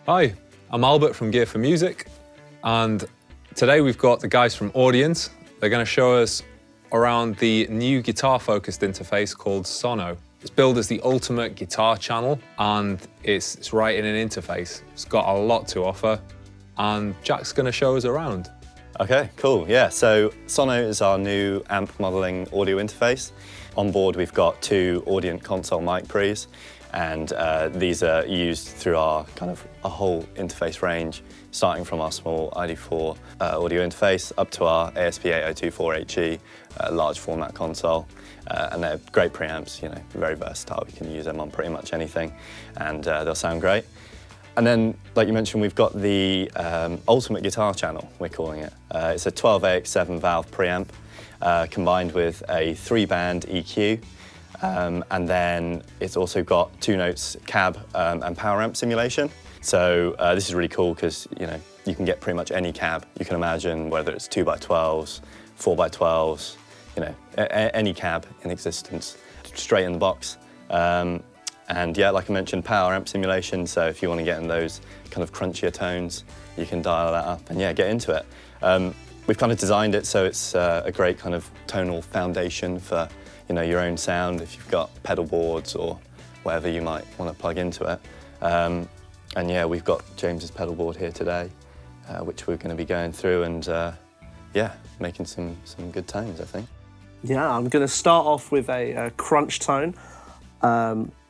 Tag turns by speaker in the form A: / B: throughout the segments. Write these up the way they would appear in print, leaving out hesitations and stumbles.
A: Hi, I'm Albert from Gear4music, and today we've got the guys from Audient. They're going to show us around the new guitar-focused interface called Sono. It's billed as the ultimate guitar channel, and it's right in an interface. It's got a lot to offer, and Jack's going to show us around.
B: Okay, cool, yeah. So Sono is our new amp modeling audio interface. On board we've got two Audient console mic pre's, and these are used through our a whole interface range, starting from our small ID4 audio interface up to our ASP8024HE large format console. And they're great preamps, you know, very versatile. We can use them on pretty much anything, and they'll sound great. And then, like you mentioned, we've got the ultimate guitar channel, we're calling it. It's a 12AX7 valve preamp combined with a 3-band EQ. And then it's also got 2 notes cab and power amp simulation. So this is really cool because, you know, you can get pretty much any cab you can imagine, whether it's 2x12s, 4x12s, you know, any cab in existence, straight in the box. And yeah, like I mentioned, power amp simulation, so if you want to get in those kind of crunchier tones, you can dial that up and yeah, get into it. We've kind of designed it so it's a great kind of tonal foundation for, you know, your own sound if you've got pedal boards or whatever you might want to plug into it. And yeah, we've got James's pedal board here today, which we're going to be going through and yeah, making some good tones, I think.
C: Yeah, I'm going to start off with a crunch tone,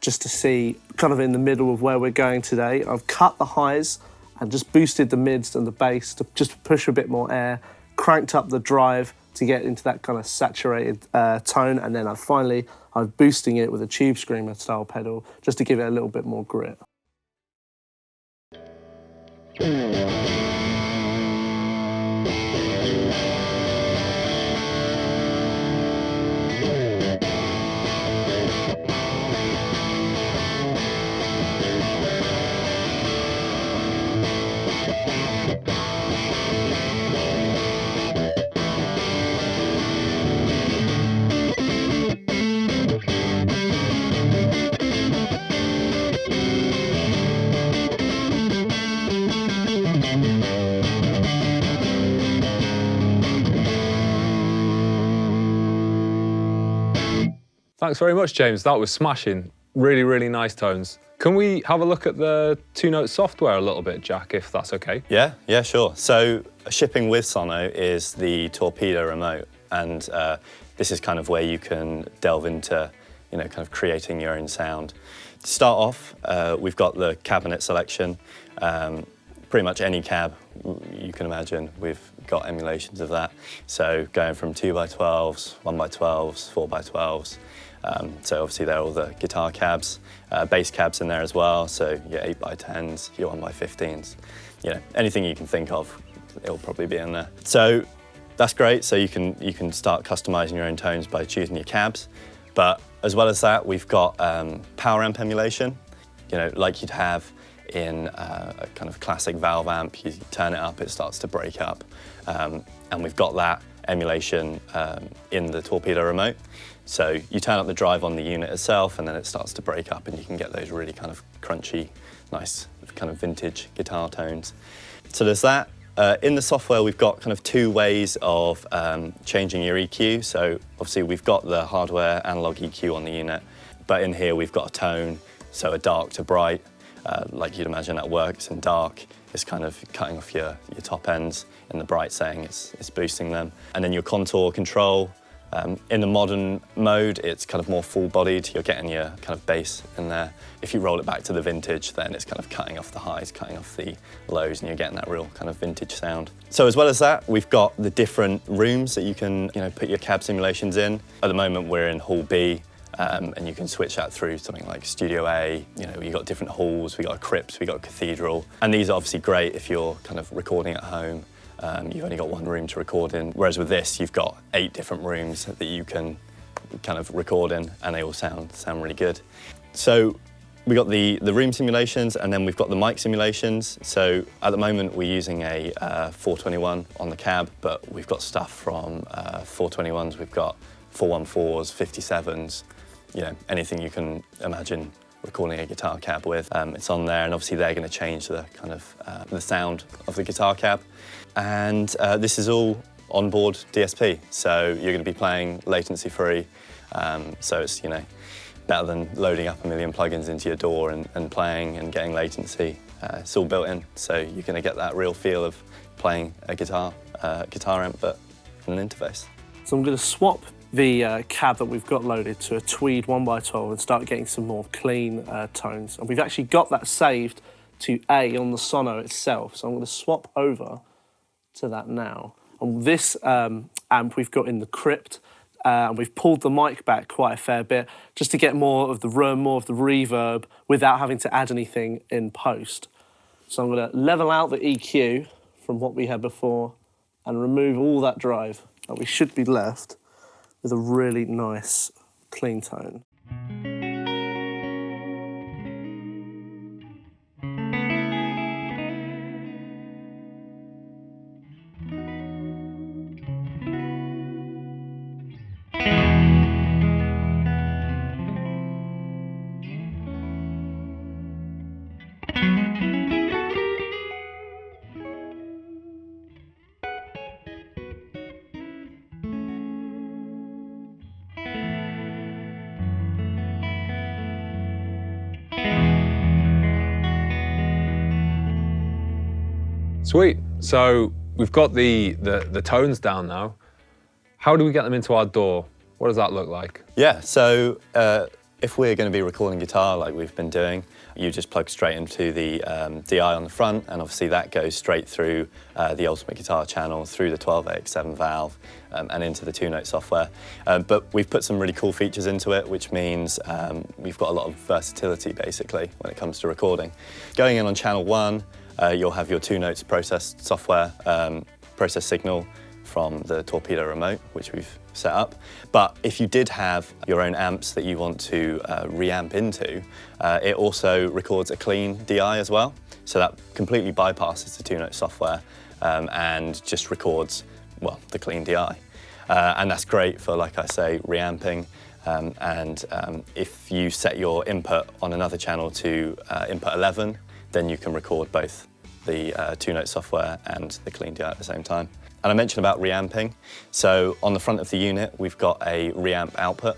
C: just to see kind of in the middle of where we're going today. I've cut the highs and just boosted the mids and the bass to just push a bit more air, cranked up the drive to get into that kind of saturated tone, and then I'm boosting it with a tube screamer style pedal just to give it a little bit more grit.
A: Thanks very much, James. That was smashing. Really, really nice tones. Can we have a look at the 2-note software a little bit, Jack, if that's okay?
B: Yeah, sure. So shipping with Sono is the Torpedo Remote, and this is kind of where you can delve into, you know, kind of creating your own sound. To start off, we've got the cabinet selection. Pretty much any cab you can imagine, we've got emulations of that. So going from 2x12s, 1x12s, 4x12s. So obviously they're all the guitar cabs, bass cabs in there as well. So your 8x10s, your 1x15s, you know, anything you can think of, it'll probably be in there. So that's great. So you can start customizing your own tones by choosing your cabs. But as well as that, we've got power amp emulation, you know, like you'd have in a kind of classic valve amp. You turn it up, it starts to break up. And we've got that emulation in the Torpedo Remote. So you turn up the drive on the unit itself and then it starts to break up and you can get those really kind of crunchy, nice kind of vintage guitar tones. So there's that. In the software, we've got kind of 2 ways of changing your EQ. So obviously we've got the hardware analog EQ on the unit, but in here we've got a tone, so a dark to bright. Like you'd imagine at work, it's in dark, it's kind of cutting off your top ends, in the bright saying it's boosting them. And then your contour control, in the modern mode, it's kind of more full-bodied, you're getting your kind of bass in there. If you roll it back to the vintage, then it's kind of cutting off the highs, cutting off the lows, and you're getting that real kind of vintage sound. So as well as that, we've got the different rooms that you can, you know, put your cab simulations in. At the moment, we're in Hall B, and you can switch that through something like Studio A. You know, you've got different halls, we've got a crypt, we've got a cathedral. And these are obviously great if you're kind of recording at home. You've only got 1 room to record in, whereas with this, you've got 8 different rooms that you can kind of record in, and they all sound really good. So we got the room simulations, and then we've got the mic simulations. So at the moment, we're using a 421 on the cab, but we've got stuff from 421s, we've got 414s, 57s, you know, anything you can imagine recording a guitar cab with. It's on there, and obviously they're going to change the kind of the sound of the guitar cab. And this is all onboard DSP, so you're going to be playing latency free. So it's, you know, better than loading up a million plugins into your DAW and playing and getting latency. It's all built in, so you're going to get that real feel of playing a guitar amp, but in an interface.
C: So I'm going to swap the cab that we've got loaded to a Tweed 1x12 and start getting some more clean tones. And we've actually got that saved to A on the Sono itself, so I'm going to swap over to that now. And this amp we've got in the crypt, and we've pulled the mic back quite a fair bit just to get more of the room, more of the reverb, without having to add anything in post. So I'm going to level out the EQ from what we had before and remove all that drive, and we should be left with a really nice clean tone.
A: Sweet. So we've got the tones down now. How do we get them into our DAW? What does that look like?
B: Yeah, so if we're going to be recording guitar like we've been doing, you just plug straight into the DI on the front, and obviously that goes straight through the Ultimate Guitar channel, through the 12AX7 valve, and into the two-note software. But we've put some really cool features into it, which means we've got a lot of versatility, basically, when it comes to recording. Going in on channel 1, you'll have your two-notes process software, process signal from the Torpedo Remote, which we've set up. But if you did have your own amps that you want to reamp into, it also records a clean DI as well. So that completely bypasses the two-note software and just records, well, the clean DI. And that's great for, like I say, reamping. If you set your input on another channel to input 11, then you can record both the two-note software and the clean DI at the same time. And I mentioned about reamping. So on the front of the unit, we've got a reamp output.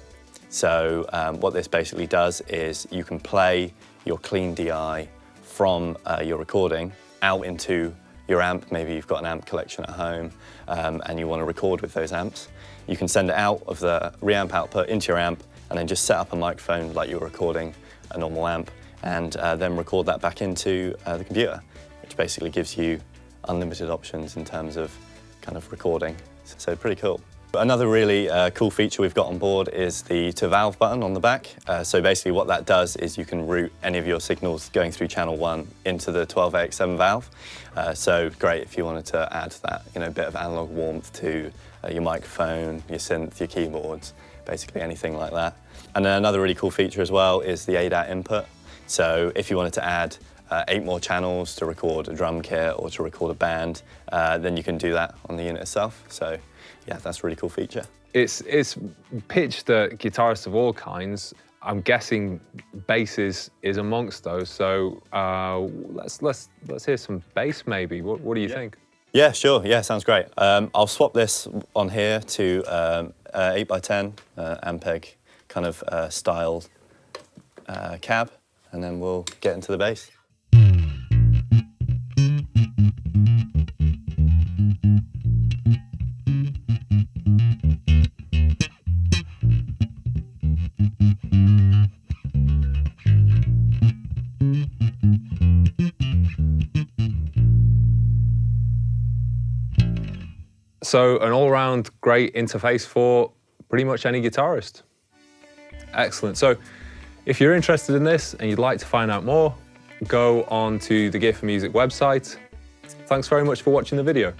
B: So what this basically does is you can play your clean DI from your recording out into your amp. Maybe you've got an amp collection at home and you want to record with those amps. You can send it out of the reamp output into your amp and then just set up a microphone like you're recording a normal amp, and then record that back into the computer, which basically gives you unlimited options in terms of kind of recording. So pretty cool. But another really cool feature we've got on board is the to valve button on the back. So basically what that does is you can route any of your signals going through channel 1 into the 12AX7 valve. So great if you wanted to add that, you know, bit of analog warmth to your microphone, your synth, your keyboards, basically anything like that. And then another really cool feature as well is the ADAT input. So if you wanted to add 8 more channels to record a drum kit or to record a band, then you can do that on the unit itself. So yeah, that's a really cool feature. It's
A: pitched at guitarists of all kinds. I'm guessing bass is amongst those. So let's hear some bass maybe. What do you think?
B: Yeah, sure. Yeah, sounds great. I'll swap this on here to 8x10 Ampeg kind of styled cab, and then we'll get into the bass.
A: So an all-round great interface for pretty much any guitarist. Excellent. So if you're interested in this and you'd like to find out more, go on to the Gear4music website. Thanks very much for watching the video.